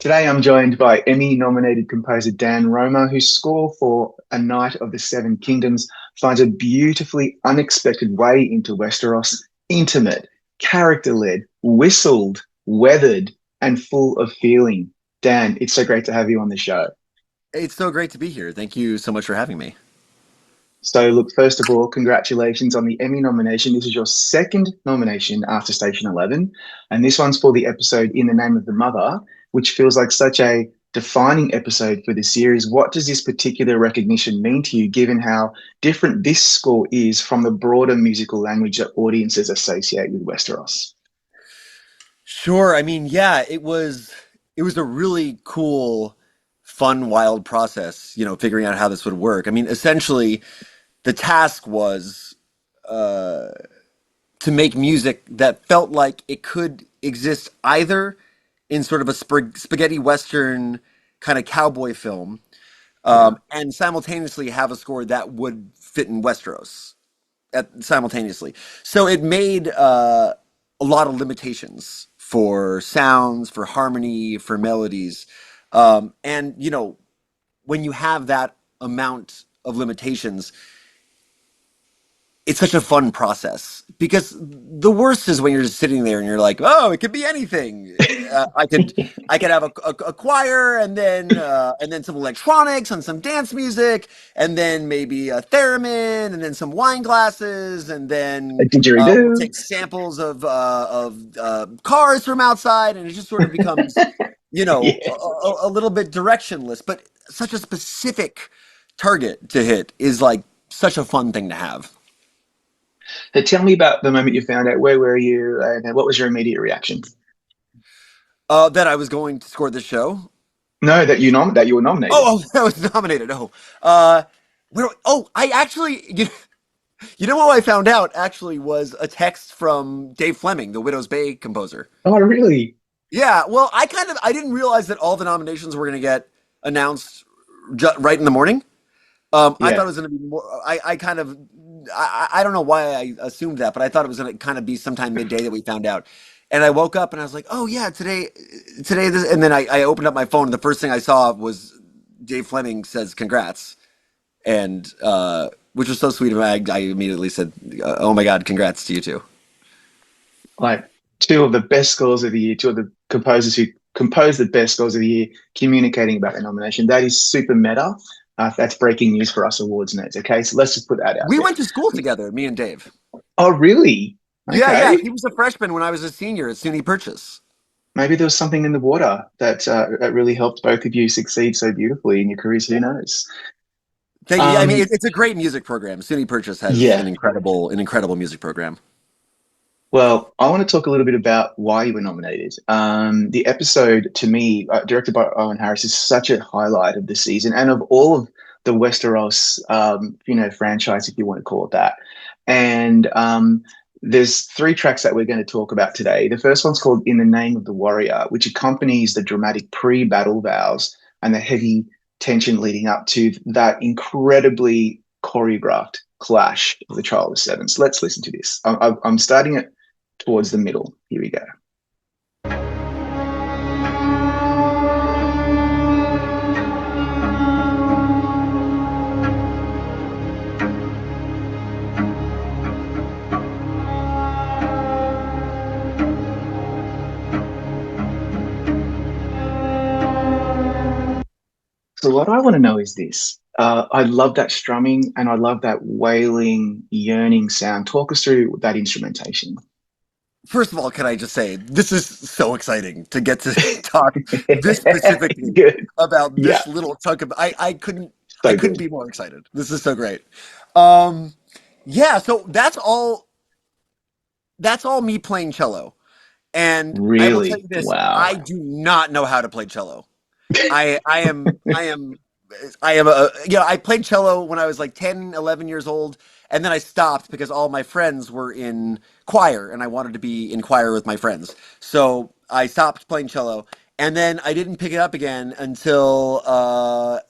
Today I'm joined by Emmy-nominated composer Dan Roma, whose score for A Night of the Seven Kingdoms finds a beautifully unexpected way into Westeros, intimate, character-led, whistled, weathered, and full of feeling. Dan, it's so great to have you on the show. It's so great to be here. Thank you so much for having me. So, look, first of all, congratulations on the Emmy nomination. This is your second nomination after Station 11, and this one's for the episode In the Name of the Mother, which feels like such a defining episode for the series. What does this particular recognition mean to you, given how different this score is from the broader musical language that audiences associate with Westeros? Sure. Yeah, it was a really cool, fun, wild process, figuring out how this would work. Essentially, the task was uh, to make music that felt like it could exist either in sort of a spaghetti western kind of cowboy film, Yeah. and simultaneously have a score that would fit in Westeros. Simultaneously. So it made a lot of limitations for sounds, for harmony, for melodies. And, when you have that amount of limitations, it's such a fun process because the worst is when you're just sitting there and you're like, oh, it could be anything. I could have a choir and then some electronics and some dance music and then maybe a theremin and then some wine glasses and A then we'll didgeridoo. take samples of cars from outside and it just sort of becomes Yeah. a little bit directionless. But such a specific target to hit is like such a fun thing to have. So tell me about the moment you found out. Where were you, and what was your immediate reaction? That I was going to score the show. No, that you were nominated. Oh, I was nominated. Uh, where? Oh, I actually, you know what I found out actually was a text from Dave Fleming, the Widow's Bay composer. Oh, really? Yeah, well, I didn't realize that all the nominations were going to get announced right in the morning. I thought Yeah. it was going to be more. I don't know why I assumed that, but I thought it was going to kind of be sometime midday that we found out. And I woke up and I was like, oh yeah, today this, and then I opened up my phone and the first thing I saw was Dave Fleming says congrats, and which was so sweet of him. I immediately said, oh my God, congrats to you too. Like two of the best scores of the year, two of the composers who composed the best scores of the year, communicating about the nomination. That is super meta. That's breaking news for us awards nerds. Okay, so let's just put that out We there. went to school together, me and Dave. Oh, really? Yeah, yeah, Okay. he was a freshman when I was a senior at SUNY Purchase. Maybe there was something in the water that really helped both of you succeed so beautifully in your careers. Who knows? Thank you. Yeah, Um, it's a great music program. SUNY Purchase has yeah. an incredible music program. Well, I want to talk a little bit about why you were nominated. The episode, to me, directed by Owen Harris, is such a highlight of the season and of all of the Westeros, franchise, if you want to call it that. And there's three tracks that we're going to talk about today. The first one's called "In the Name of the Warrior," which accompanies the dramatic pre-battle vows and the heavy tension leading up to that incredibly choreographed clash of the Trial of the Seven. So let's listen to this. I'm starting it towards the middle. Here we go. So what I want to know is this. I love that strumming and I love that wailing, yearning sound. Talk us through that instrumentation. First of all, can I just say this is so exciting to get to talk this specifically Good. about Yeah, this little chunk of I so couldn't good. be more excited. This is so great. Um yeah, so that's all me playing cello. And I will tell Really? you this, I Wow. do not know how to play cello. I am a I played cello when I was like 10, 11 years old, and then I stopped because all my friends were in choir and I wanted to be in choir with my friends. So I stopped playing cello, And then I didn't pick it up again until a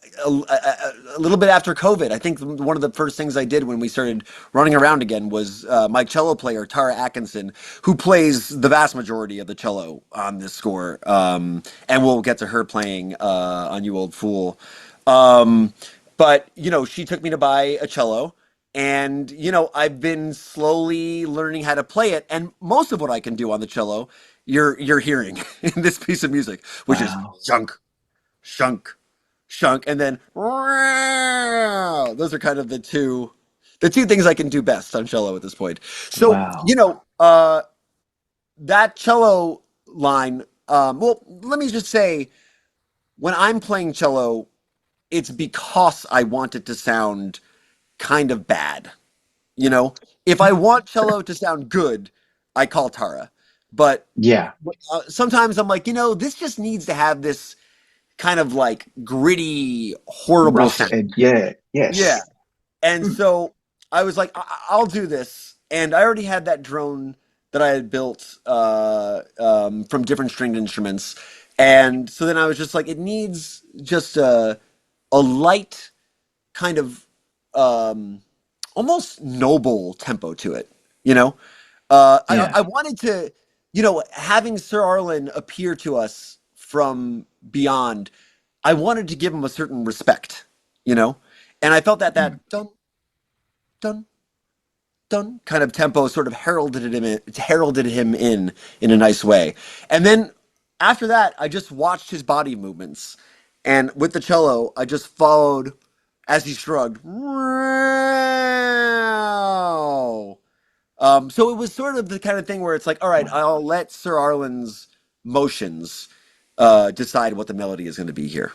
little bit after COVID. I think one of the first things I did when we started running around again was my cello player, Tara Atkinson, who plays the vast majority of the cello on this score. And we'll get to her playing on You Old Fool. Um, but, she took me to buy a cello. And, I've been slowly learning how to play it. And most of what I can do on the cello you're hearing in this piece of music, which is Wow. shunk, shunk, shunk, and then those are kind of the two things I can do best on cello at this point. So, Wow. that cello line, well, let me just say, when I'm playing cello, it's because I want it to sound kind of bad. You know, if I want cello to sound good, I call Tara. But Yeah. sometimes I'm like, this just needs to have this kind of like gritty, horrible Rough sound. and yeah. Yeah. Yes. And Mm. so I was like, I'll do this. And I already had that drone that I had built from different stringed instruments. And so then I was just like, it needs just a light kind of um, almost noble tempo to it, you know? I Yeah. wanted to, having Sir Arlen appear to us from beyond, I wanted to give him a certain respect, you know? And I felt that Mm. dun, dun, dun kind of tempo sort of heralded him in a nice way. And then after that, I just watched his body movements. And with the cello, I just followed as he shrugged. So it was sort of the kind of thing where it's like, all right, Wow. I'll let Sir Arlen's motions decide what the melody is going to be here.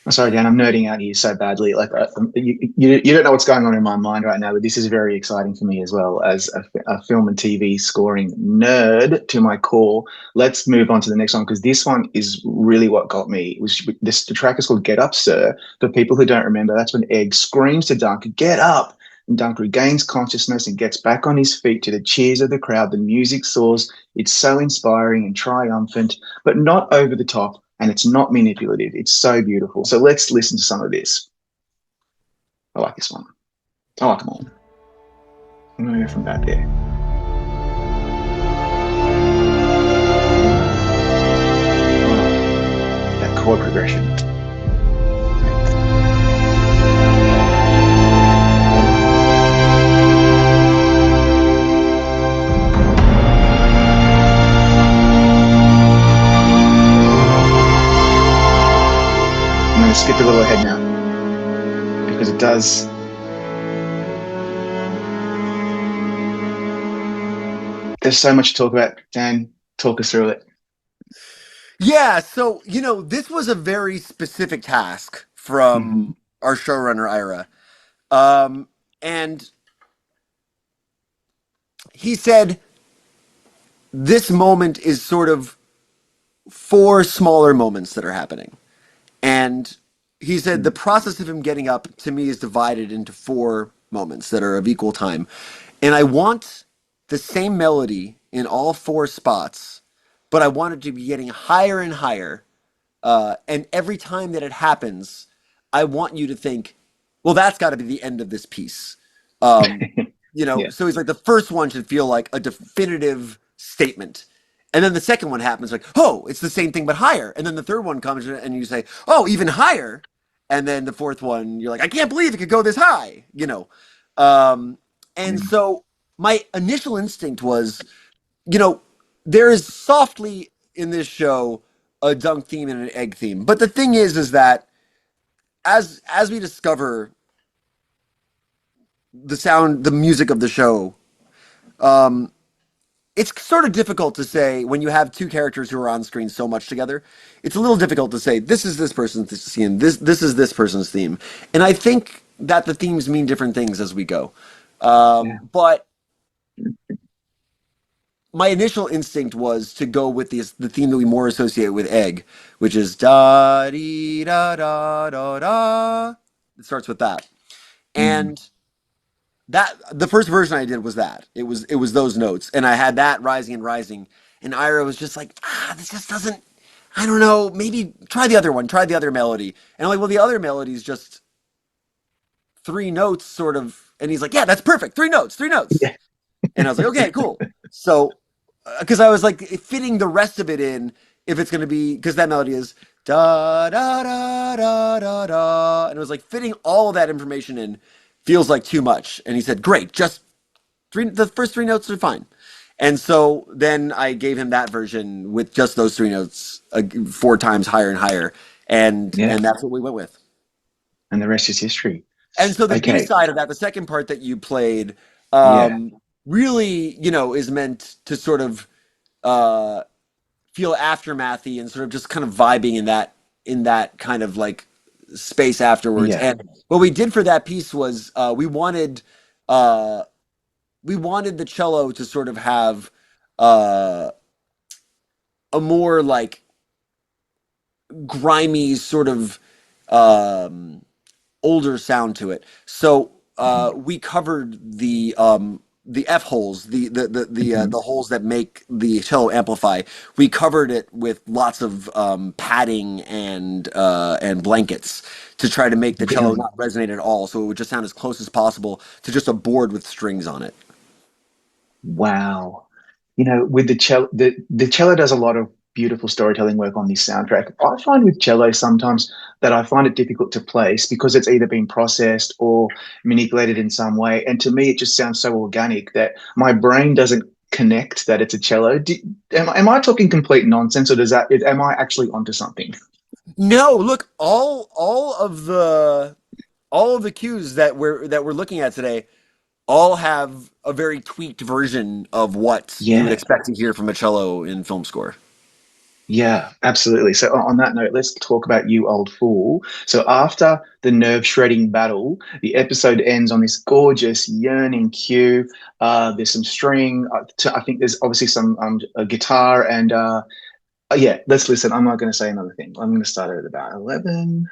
I'm sorry, Dan. I'm nerding out here so badly. Like, you don't know what's going on in my mind right now, but this is very exciting for me as well as a film and TV scoring nerd to my core. Let's move on to the next one because this one is really what got me. It was this? The track is called "Get Up, Sir." For people who don't remember, that's when Egg screams to Dunk, "Get up!" And Dunk regains consciousness and gets back on his feet to the cheers of the crowd. The music soars. It's so inspiring and triumphant, but not over the top and it's not manipulative. It's so beautiful. So let's listen to some of this. I like this one. I like them all. I'm going to go from back there. Oh, that chord progression. I'm going to skip a little ahead now because it does. There's so much to talk about. Dan, talk us through it. Yeah, so this was a very specific task from Mm-hmm. our showrunner Ira, um, and he said this moment is sort of four smaller moments that are happening. And he said the Mm. process of him getting up to me is divided into four moments that are of equal time. And I want the same melody in all four spots, but I want it to be getting higher and higher. And every time that it happens, I want you to think, well, that's got to be the end of this piece. Um, Yeah. so he's like, the first one should feel like a definitive statement. And then the second one happens, like, oh, it's the same thing but higher. And then the third one comes and you say, oh, even higher. And then the fourth one, you're like, I can't believe it could go this high. Um, and Mm. so my initial instinct was, you know, there is softly in this show a dunk theme and an egg theme. But the thing is that as we discover the music of the show, um, it's sort of difficult to say when you have two characters who are on screen so much together. It's a little difficult to say this is this person's theme, this is this person's theme, and I think that the themes mean different things as we go. Yeah. But my initial instinct was to go with the theme that we more associate with Egg, which is da dee da da da da. It starts with that, Mm. and that the first version I did was that. It was those notes, and I had that rising and rising. And Ira was just like, this just doesn't. I don't know, maybe try the other one, try the other melody. And I'm like, well, the other melody is just three notes, sort of. And he's like, yeah, that's perfect. Three notes, three notes. Yeah, And I was like, okay, cool. So, because I was like fitting the rest of it in, if it's going to be, because that melody is da da da da da da, and it was like fitting all of that information in feels like too much. And he said, great, just the first three notes are fine. And so then I gave him that version with just those three notes, four times higher and higher, yeah. and that's what we went with. And the rest is history. And so the B Okay. side of that, the second part that you played, Yeah. really, is meant to sort of uh, feel aftermathy and sort of just kind of vibing in that kind of like space afterwards. Yeah. And what we did for that piece was uh, we wanted the cello to sort of have uh, a more like grimy sort of um, older sound to it. So Mhm. we covered the F holes, Mhm. the holes that make the cello amplify. We covered it with lots of padding and blankets to try to make the cello Really? not resonate at all, so it would just sound as close as possible to just a board with strings on it. Wow. With the cello does a lot of beautiful storytelling work on this soundtrack. I find with cello sometimes that I find it difficult to place because it's either been processed or manipulated in some way. And to me, it just sounds so organic that my brain doesn't connect that it's a cello. Am I talking complete nonsense, or am I actually onto something? No, look, all of the cues that we're looking at today all have a very tweaked version of what you would Yeah. expect to hear from a cello in film score. Yeah, absolutely. So on that note, let's talk about You Old Fool. So after the nerve-shredding battle, the episode ends on this gorgeous, yearning cue. There's some string. I think there's obviously some a guitar and yeah. Let's listen. I'm not going to say another thing. I'm going to start it at about 11.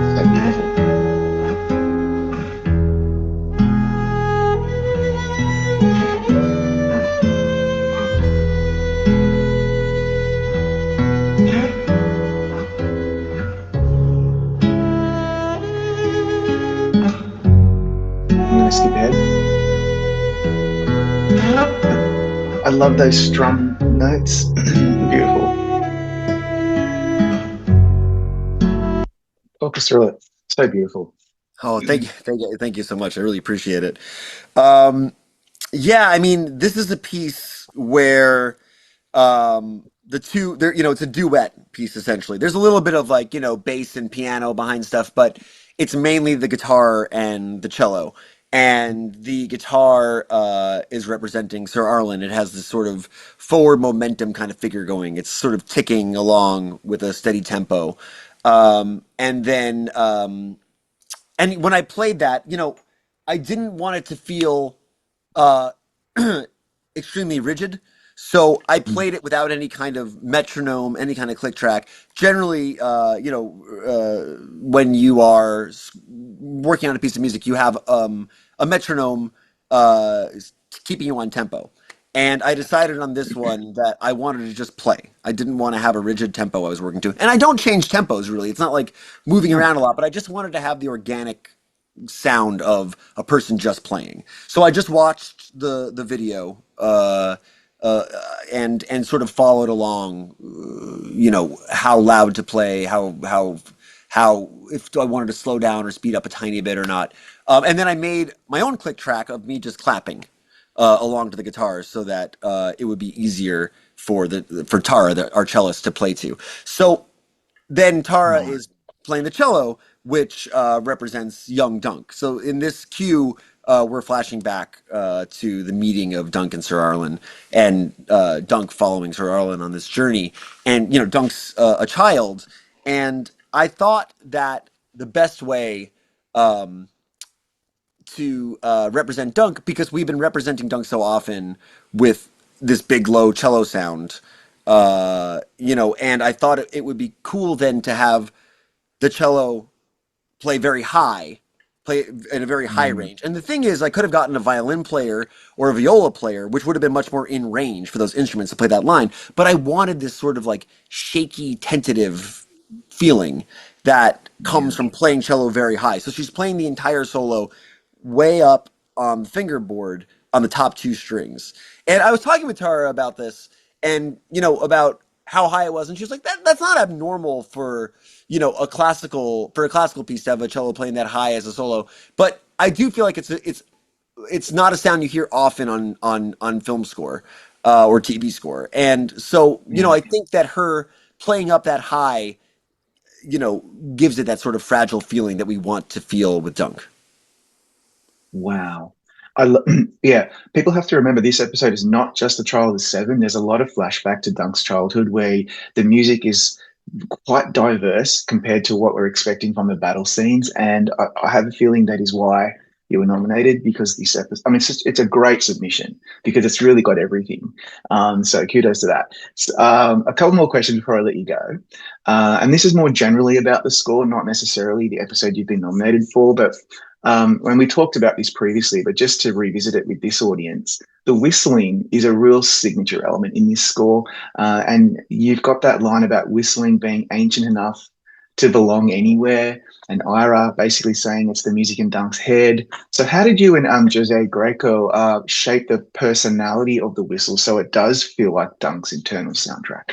So beautiful. I'm going to skip ahead. I love those strum notes. Beautiful. Talk us through it. So beautiful. Oh, thank you so much. I really appreciate it. Um, yeah, I mean, this is a piece where the two there, it's a duet piece essentially. There's a little bit of like, bass and piano behind stuff, but it's mainly the guitar and the cello. And the guitar is representing Sir Arlen. It has this sort of forward momentum kind of figure going. It's sort of ticking along with a steady tempo. And then and when I played that, I didn't want it to feel uh, extremely rigid. So I played it without any kind of metronome, any kind of click track. Generally, when you are working on a piece of music, you have a metronome uh, keeping you on tempo. And I decided on this one that I wanted to just play. I didn't want to have a rigid tempo I was working to. And I don't change tempos really. It's not like moving No. around a lot, but I just wanted to have the organic sound of a person just playing. So I just watched the video uh, and sort of followed along. How loud to play, how if I wanted to slow down or speed up a tiny bit or not. And then I made my own click track of me just clapping along to the guitar so that it would be easier for Tara, our cellist, to play to. So then Tara Right. is playing the cello, which represents young Dunk. So in this cue, we're flashing back to the meeting of Dunk and Sir Arlen, and Dunk following Sir Arlen on this journey. And Dunk's a child, and I thought that the best way um, to represent Dunk, because we've been representing Dunk so often with this big low cello sound, and I thought it would be cool then to have the cello play very high play in a very high Mm, range. And the thing is, I could have gotten a violin player or a viola player, which would have been much more in range for those instruments to play that line. But I wanted this sort of like shaky, tentative feeling that comes yeah. from playing cello very high. So she's playing the entire solo way up on the fingerboard on the top two strings. And I was talking with Tara about this and, about how high it was. And she was like, that's not abnormal for, a classical piece to have a cello playing that high as a solo. But I do feel like it's not a sound you hear often on film score, or TV score. And so, Yeah. I think that her playing up that high, you know, gives it that sort of fragile feeling that we want to feel with Dunk. Wow. Yeah, people have to remember this episode is not just a Trial of the Seven. There's a lot of flashback to Dunk's childhood where the music is quite diverse compared to what we're expecting from the battle scenes. And I have a feeling that is why you were nominated because this episode, I mean, it's a great submission because it's really got everything. So kudos to that. A couple more questions before I let you go. And this is more generally about the score, not necessarily the episode you've been nominated for, but when we talked about this previously, but just to revisit it with this audience, the whistling is a real signature element in this score. And you've got that line about whistling being ancient enough to belong anywhere, and Ira basically saying it's the music in Dunk's head. So, how did you and Jose Greco shape the personality of the whistle so it does feel like Dunk's internal soundtrack?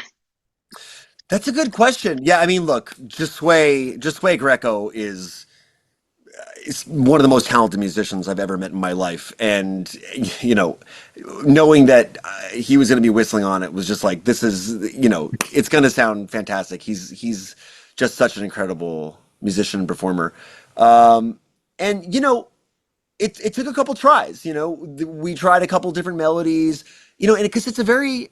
That's a good question. Yeah, I mean, look, Josue Greco is one of the most talented musicians I've ever met in my life, and you know, knowing that he was going to be whistling on it was just like this is it's going to sound fantastic. He's just such an incredible musician and performer, and it took a couple tries. We tried a couple different melodies. And because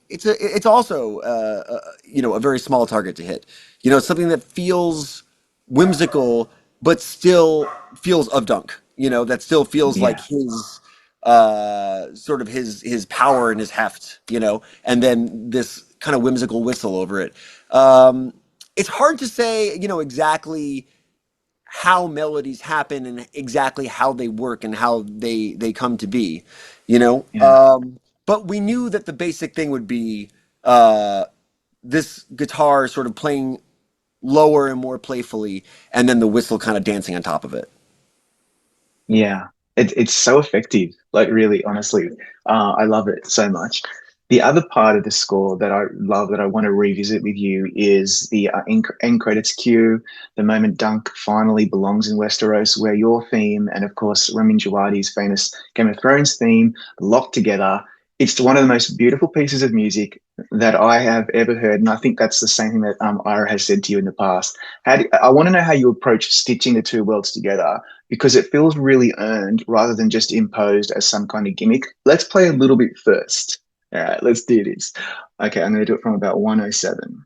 it's also a very small target to hit. It's something that feels whimsical, but still feels of Dunk. That still feels like Yeah, his sort of his power and his heft. And then this kind of whimsical whistle over it. It's hard to say, exactly how melodies happen and exactly how they work and how they come to be, you know. yeah. Um, but we knew that the basic thing would be uh, this guitar sort of playing lower and more playfully, and then the whistle kind of dancing on top of it. Yeah, it's so effective. Like really, honestly, I love it so much. The other part of the score that I love that I want to revisit with you is the end credits cue, the moment Dunk finally belongs in Westeros, where your theme and of course Ramin Djawadi's famous Game of Thrones theme locked together. It's one of the most beautiful pieces of music that I have ever heard, and I think that's the same thing that Ira has said to you in the past. I want to know how you approach stitching the two worlds together because it feels really earned rather than just imposed as some kind of gimmick. Let's play a little bit first. All right, let's do this. Okay, I'm going to do it from about 107.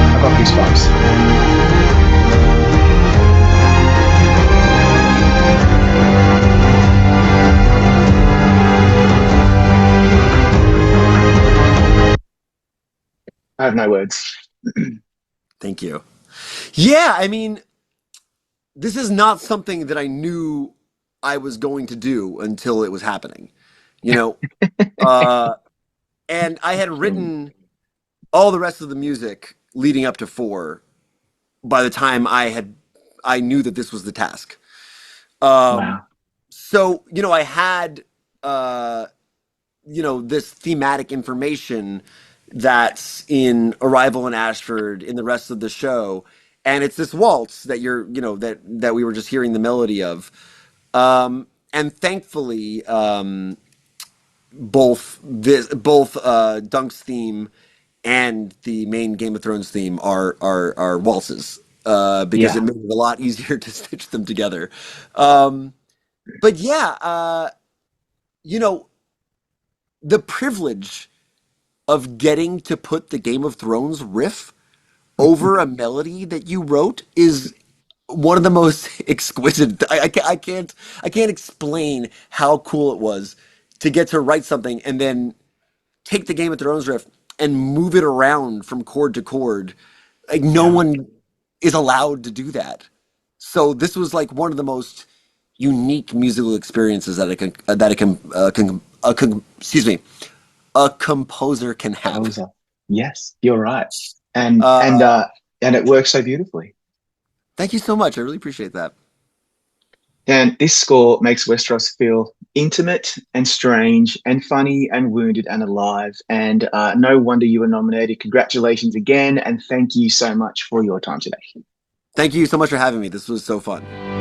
I got goosebumps. I have no words. Thank you. Yeah, I mean, this is not something that I knew I was going to do until it was happening. You know, uh, and I had Mm. written all the rest of the music leading up to four by the time I knew that this was the task. Um, Wow. so I had uh, this thematic information that's in Arrival in Ashford in the rest of the show, and it's this waltz that that we were just hearing the melody of. And thankfully, both Dunk's theme and the main Game of Thrones theme are waltzes, because it Yeah. made it a lot easier to stitch them together. Um, but yeah, you know, the privilege of getting to put the Game of Thrones riff over a melody that you wrote is one of the most exquisite. I can't explain how cool it was to get to write something and then take the Game of Thrones riff and move it around from chord to chord. Like no Yeah. one is allowed to do that. So this was like one of the most unique musical experiences that excuse me, a composer can have. Composer. Yes, you're right. And and Uh, uh and it works so beautifully. Thank you so much. I really appreciate that. And this score makes Westeros feel intimate and strange and funny and wounded and alive. And no wonder you were nominated. Congratulations again, and thank you so much for your time today. Thank you so much for having me. This was so fun.